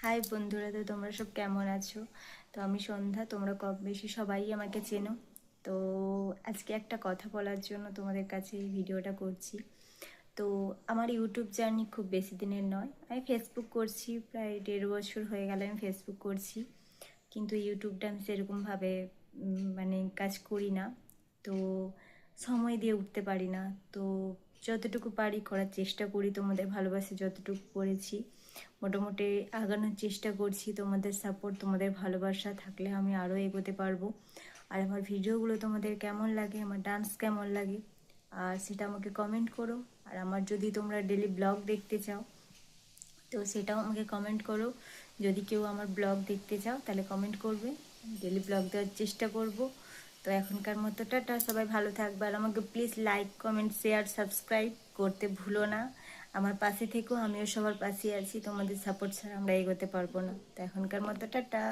High বন্ধুরা, তো তোমরা সব কেমন আছো? তো আমি সন্ধ্যা, তোমরা কম বেশি সবাই আমাকে চেনো। তো আজকে একটা কথা বলার জন্য তোমাদের কাছে এই ভিডিওটা করছি। তো আমার ইউটিউব জার্নি খুব বেশি দিনের নয়। আমি ফেসবুক করছি, প্রায় 1.5 বছর হয়ে গেল আমি ফেসবুক করছি, কিন্তু ইউটিউবটা আমি সেরকমভাবে মানে কাজ করি না। তো সময় দিয়ে উঠতে পারি না। তো যতটুকু পারি করার চেষ্টা করি, তোমাদের ভালোবাসে যতটুকু করেছি মোটামুটি আগানোর চেষ্টা করছি। তোমাদের সাপোর্ট, তোমাদের ভালোবাসা থাকলে আমি আরও এগোতে পারবো। আর আমার ভিডিওগুলো তোমাদের কেমন লাগে, আমার ডান্স কেমন লাগে, আর সেটা আমাকে কমেন্ট করো। আর আমার যদি তোমরা ডেলি ব্লগ দেখতে চাও তো সেটাও আমাকে কমেন্ট করো। যদি কেউ আমার ব্লগ দেখতে চাও তাহলে কমেন্ট করবে, ডেলি ব্লগ দেওয়ার চেষ্টা করব। তো এখনকার মতো টাটা, সবাই ভালো থাকবে। আর আমাকে please like, comment, share, subscribe করতে ভুলো না। আমার পাশে থেকেও, আমিও সবার পাশে আছি। তোমাদের সাপোর্ট ছাড়া আমরা এগোতে পারবো না। তো এখনকার মতো টাটা।